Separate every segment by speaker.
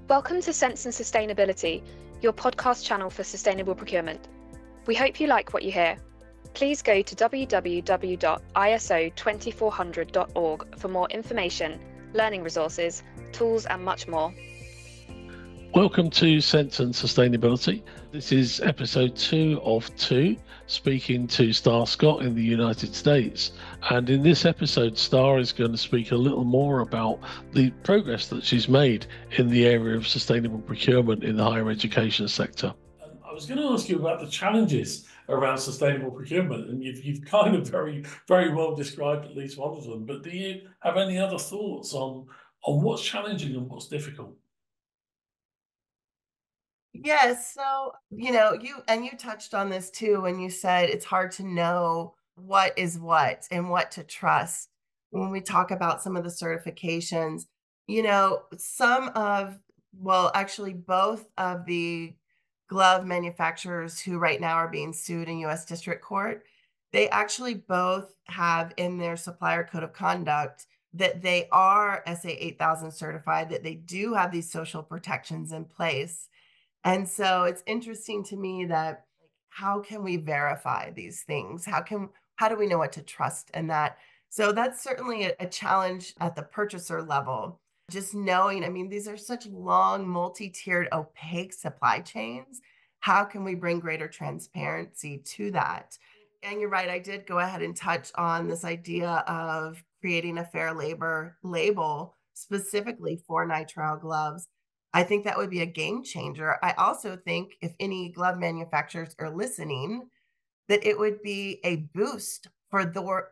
Speaker 1: Welcome to Sense and Sustainability, your podcast channel for sustainable procurement. We hope you like what you hear. Please go to www.iso2400.org for more information, learning resources, tools, and much more.
Speaker 2: Welcome to Sense and Sustainability. This is episode 2 of 2, speaking to Star Scott in the United States. And in this episode, Star is going to speak a little more about the progress that she's made in the area of sustainable procurement in the higher education sector. I was going to ask you about the challenges around sustainable procurement, and you've kind of very well described at least one of them. But do you have any other thoughts on what's challenging and what's difficult?
Speaker 3: Yes. So, you touched on this too when you said it's hard to know what is what and what to trust when we talk about some of the certifications. Actually, both of the glove manufacturers who right now are being sued in US District Court, they actually both have in their supplier code of conduct that they are SA 8000 certified, that they do have these social protections in place. And so it's interesting to me that how can we verify these things? How do we know what to trust in that? So that's certainly a challenge at the purchaser level. Just knowing, these are such long, multi-tiered, opaque supply chains. How can we bring greater transparency to that? And you're right, I did go ahead and touch on this idea of creating a fair labor label specifically for nitrile gloves. I think that would be a game changer. I also think if any glove manufacturers are listening, that it would be a boost for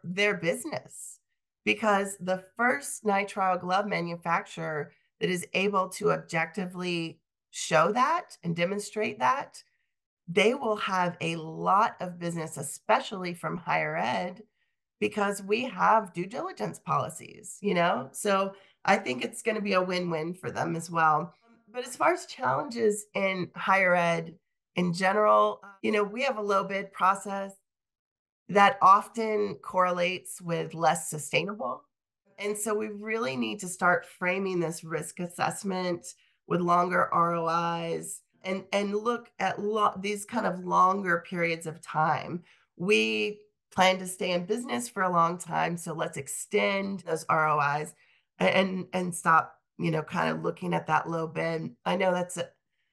Speaker 3: their business, because the first nitrile glove manufacturer that is able to objectively show that and demonstrate that, they will have a lot of business, especially from higher ed, because we have due diligence policies, So I think it's going to be a win-win for them as well. But as far as challenges in higher ed in general, we have a low bid process that often correlates with less sustainable. And so we really need to start framing this risk assessment with longer ROIs and look at these kind of longer periods of time. We plan to stay in business for a long time, so let's extend those ROIs and stop kind of looking at that low bid. I know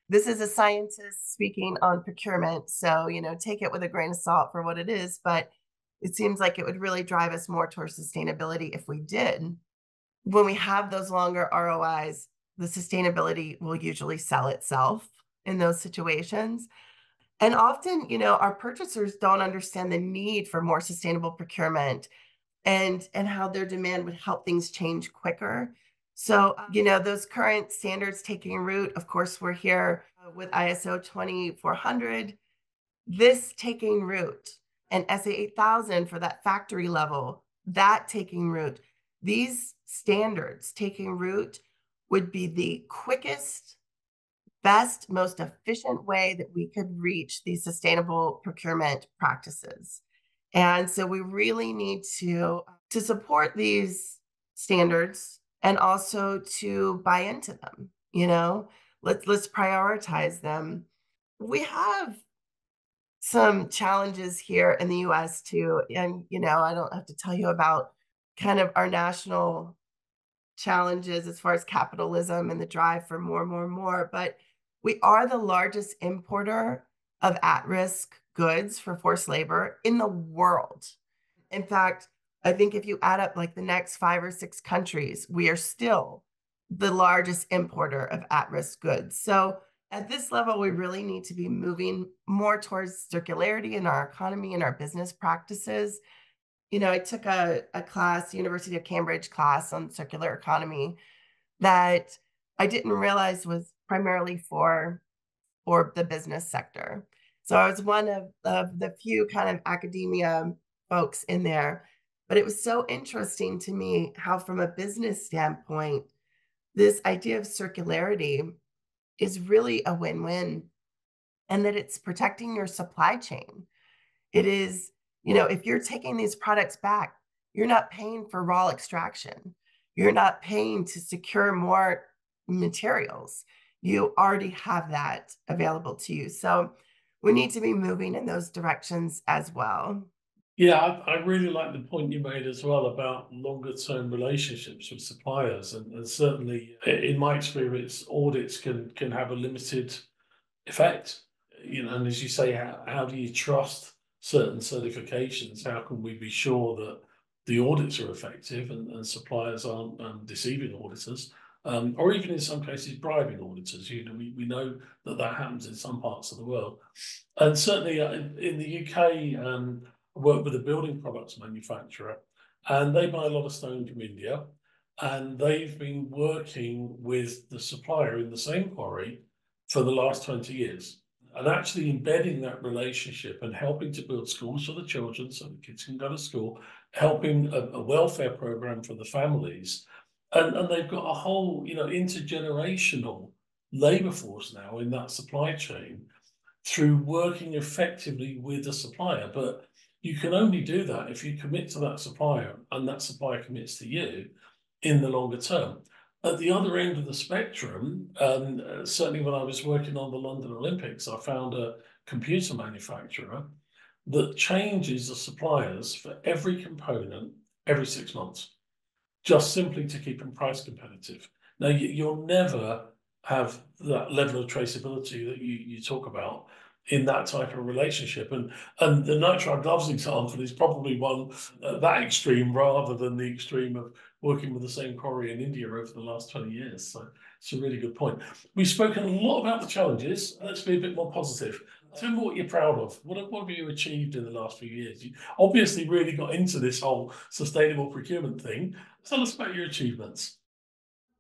Speaker 3: this is a scientist speaking on procurement, so, take it with a grain of salt for what it is, but it seems like it would really drive us more towards sustainability if we did. When we have those longer ROIs, the sustainability will usually sell itself in those situations. And often, our purchasers don't understand the need for more sustainable procurement and how their demand would help things change quicker. So, those current standards taking root, of course, we're here with ISO 2400, this taking root, and SA 8000 for that factory level, that taking root. These standards taking root would be the quickest, best, most efficient way that we could reach these sustainable procurement practices. And so we really need to support these standards and also to buy into them. Let's prioritize them. We have some challenges here in the US too. And, I don't have to tell you about kind of our national challenges as far as capitalism and the drive for more, but we are the largest importer of at-risk goods for forced labor in the world. In fact, I think if you add up like the next 5 or 6 countries, we are still the largest importer of at-risk goods. So at this level, we really need to be moving more towards circularity in our economy and our business practices. I took a class, University of Cambridge class on circular economy that I didn't realize was primarily for the business sector. So I was one of the few kind of academia folks in there, but it was so interesting to me how from a business standpoint, this idea of circularity is really a win-win, and that it's protecting your supply chain. It is, if you're taking these products back, you're not paying for raw extraction. You're not paying to secure more materials. you already have that available to you. So we need to be moving in those directions as well.
Speaker 2: Yeah, I really like the point you made as well about longer term relationships with suppliers. And certainly, in my experience, audits can have a limited effect. And as you say, how do you trust certain certifications? How can we be sure that the audits are effective and suppliers aren't deceiving auditors, or even in some cases bribing auditors? We know that happens in some parts of the world, and certainly in the UK. I work with a building products manufacturer, and they buy a lot of stone from India, and they've been working with the supplier in the same quarry for the last 20 years, and actually embedding that relationship and helping to build schools for the children so the kids can go to school, helping a welfare program for the families. And they've got a whole, intergenerational labor force now in that supply chain through working effectively with a supplier. But you can only do that if you commit to that supplier and that supplier commits to you in the longer term. At the other end of the spectrum, certainly when I was working on the London Olympics, I found a computer manufacturer that changes the suppliers for every component every 6 months, just simply to keep them price competitive. Now, you'll never have that level of traceability that you talk about in that type of relationship. And the nitrile gloves example is probably one at that extreme rather than the extreme of working with the same quarry in India over the last 20 years. So it's a really good point. We've spoken a lot about the challenges. Let's be a bit more positive. Tell me what you're proud of. What have you achieved in the last few years? You obviously really got into this whole sustainable procurement thing. Tell us about your achievements.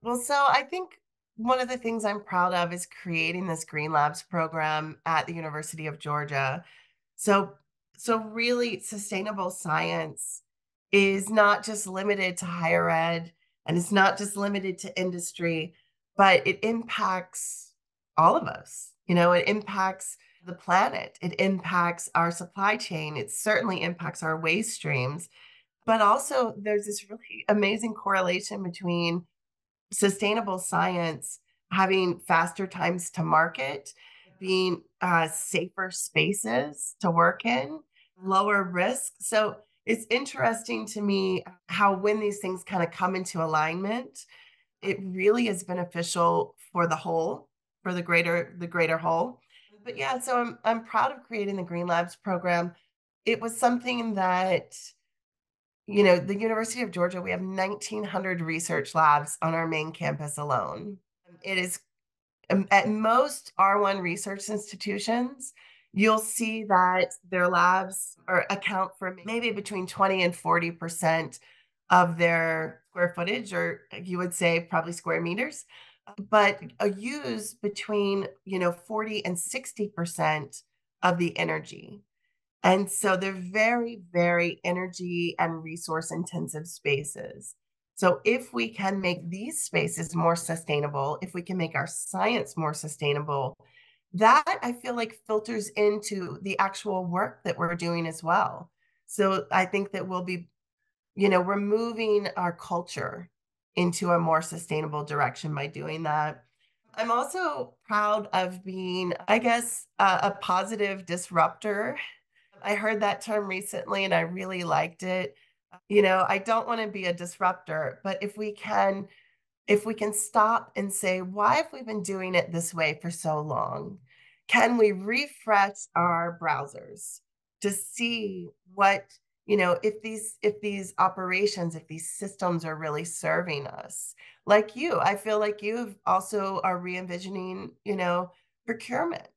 Speaker 3: Well, so I think one of the things I'm proud of is creating this Green Labs program at the University of Georgia. So so really sustainable science is not just limited to higher ed, and it's not just limited to industry, but it impacts all of us. It impacts the planet. It impacts our supply chain. It certainly impacts our waste streams. But also there's this really amazing correlation between sustainable science having faster times to market, being safer spaces to work in, lower risk. So it's interesting to me how when these things kind of come into alignment, it really is beneficial for the whole, for the greater whole. But yeah, so I'm proud of creating the Green Labs program. It was something that the University of Georgia, we have 1,900 research labs on our main campus alone. It is at most R1 research institutions, you'll see that their labs or account for maybe between 20 and 40% of their square footage, or you would say probably square meters, but use between 40 and 60% of the energy. And so they're very, very energy and resource intensive spaces. So if we can make these spaces more sustainable, if we can make our science more sustainable, that I feel like filters into the actual work that we're doing as well. So I think that we'll be, we're moving our culture into a more sustainable direction by doing that. I'm also proud of being, I guess, a positive disruptor. I heard that term recently and I really liked it. I don't want to be a disruptor, but if we can stop and say, why have we been doing it this way for so long? Can we refresh our browsers to see what, if these operations, if these systems are really serving us? Like you, I feel like you also are re-envisioning, procurement,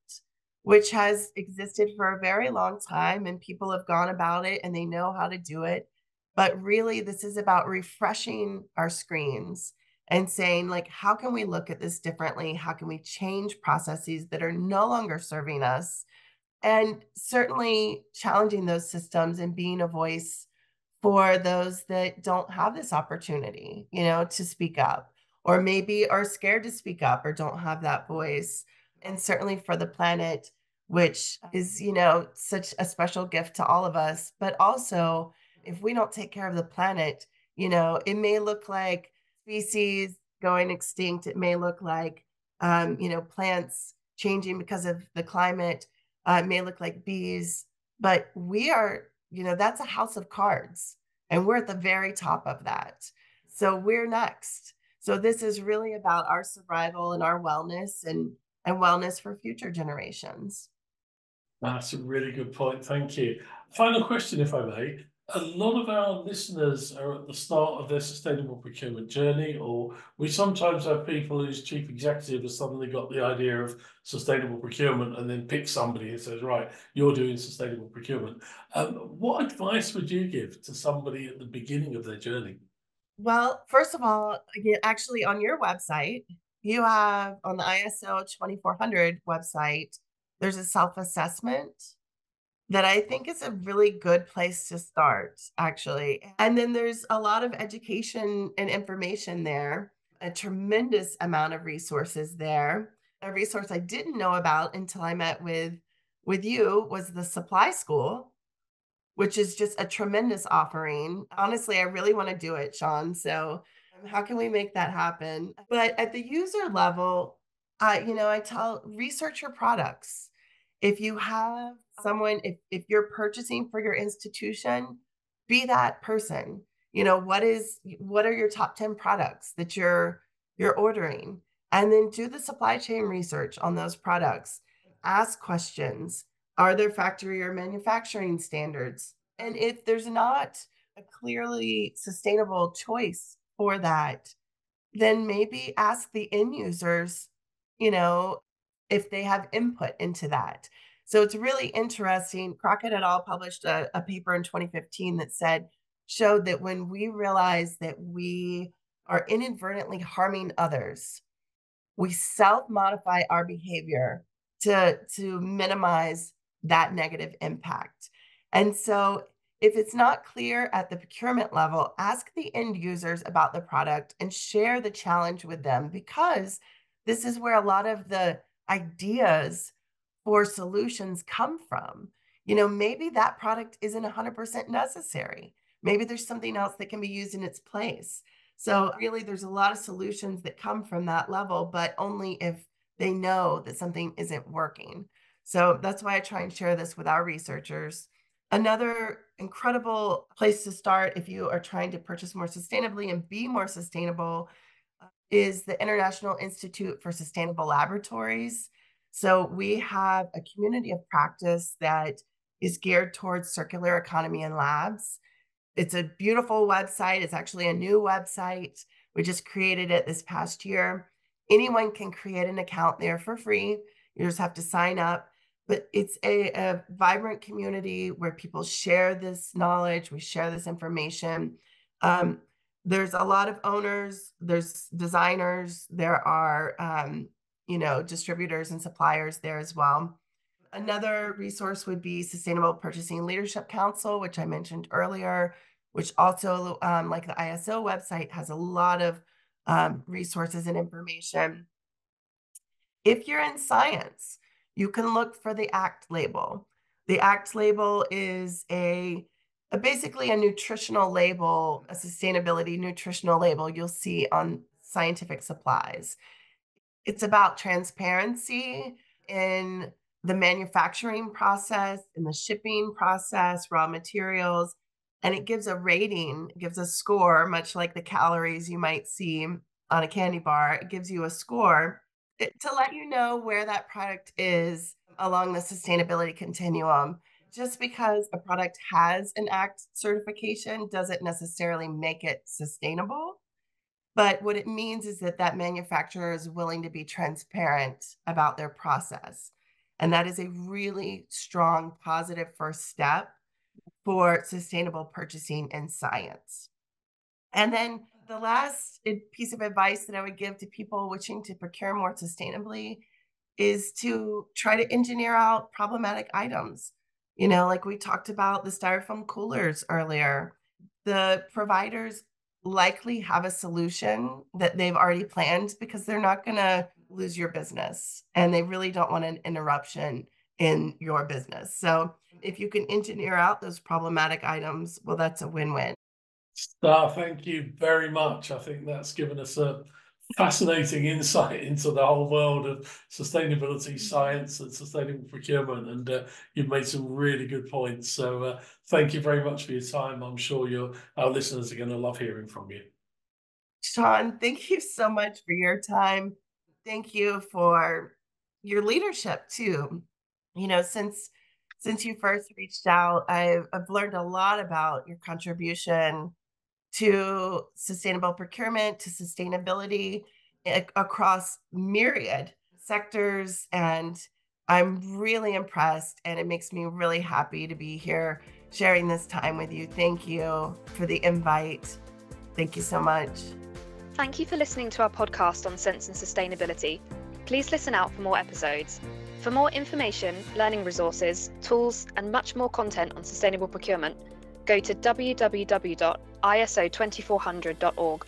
Speaker 3: which has existed for a very long time and people have gone about it and they know how to do it. But really, this is about refreshing our screens and saying, like, how can we look at this differently? How can we change processes that are no longer serving us? And certainly challenging those systems and being a voice for those that don't have this opportunity, to speak up, or maybe are scared to speak up or don't have that voice. And certainly for the planet, which is, such a special gift to all of us. But also, if we don't take care of the planet, it may look like species going extinct. It may look like Plants changing because of the climate may look like bees, but we are, that's a house of cards, and we're at the very top of that. So we're next. So this is really about our survival and our wellness and wellness for future generations.
Speaker 2: That's a really good point. Thank you. Final question, if I may. A lot of our listeners are at the start of their sustainable procurement journey, or we sometimes have people whose chief executive has suddenly got the idea of sustainable procurement and then picks somebody and says, right, you're doing sustainable procurement. What advice would you give to somebody at the beginning of their journey?
Speaker 3: Well, first of all, again, actually on your website, you have on the ISO 2400 website, there's a self-assessment that I think is a really good place to start, actually. And then there's a lot of education and information there, a tremendous amount of resources there. A resource I didn't know about until I met with you was the supply school, which is just a tremendous offering. Honestly, I really want to do it, Sean. So, how can we make that happen? But at the user level, I tell research your products. If you have someone, if you're purchasing for your institution, be that person. What are your top 10 products that you're ordering? And then do the supply chain research on those products. Ask questions. Are there factory or manufacturing standards? And if there's not a clearly sustainable choice for that, then maybe ask the end users, you know, if they have input into that. So it's really interesting. Crockett et al. Published a paper in 2015 that showed that when we realize that we are inadvertently harming others, we self-modify our behavior to minimize that negative impact. And so if it's not clear at the procurement level, ask the end users about the product and share the challenge with them, because this is where a lot of the ideas for solutions come from. Maybe that product isn't 100% necessary. Maybe there's something else that can be used in its place. So really, there's a lot of solutions that come from that level, but only if they know that something isn't working. So that's why I try and share this with our researchers. Another incredible place to start if you are trying to purchase more sustainably and be more sustainable is the International Institute for Sustainable Laboratories. So we have a community of practice that is geared towards circular economy and labs. It's a beautiful website. It's actually a new website. We just created it this past year. Anyone can create an account there for free. You just have to sign up. But it's a vibrant community where people share this knowledge, we share this information. There's a lot of owners, there's designers, there are distributors and suppliers there as well. Another resource would be Sustainable Purchasing Leadership Council, which I mentioned earlier, which also, like the ISO website, has a lot of resources and information. If you're in science, you can look for the ACT label. The ACT label is basically a nutritional label, a sustainability nutritional label you'll see on scientific supplies. It's about transparency in the manufacturing process, in the shipping process, raw materials, and it gives a rating, it gives a score, much like the calories you might see on a candy bar. It gives you a score to let you know where that product is along the sustainability continuum. Just because a product has an ACT certification doesn't necessarily make it sustainable. But what it means is that that manufacturer is willing to be transparent about their process. And that is a really strong, positive first step for sustainable purchasing in science. And then the last piece of advice that I would give to people wishing to procure more sustainably is to try to engineer out problematic items. Like we talked about the styrofoam coolers earlier. The providers likely have a solution that they've already planned because they're not going to lose your business and they really don't want an interruption in your business. So if you can engineer out those problematic items, well, that's a win-win.
Speaker 2: Star, thank you very much. I think that's given us a fascinating insight into the whole world of sustainability science and sustainable procurement, and you've made some really good points. So thank you very much for your time. I'm sure our listeners are going to love hearing from you.
Speaker 3: Sean, thank you so much for your time. Thank you for your leadership too. Since you first reached out, I've learned a lot about your contribution to sustainable procurement, to sustainability across myriad sectors. And I'm really impressed, and it makes me really happy to be here sharing this time with you. Thank you for the invite. Thank you so much.
Speaker 1: Thank you for listening to our podcast on Sense and Sustainability. Please listen out for more episodes. For more information, learning resources, tools, and much more content on sustainable procurement, go to www.iso2400.org.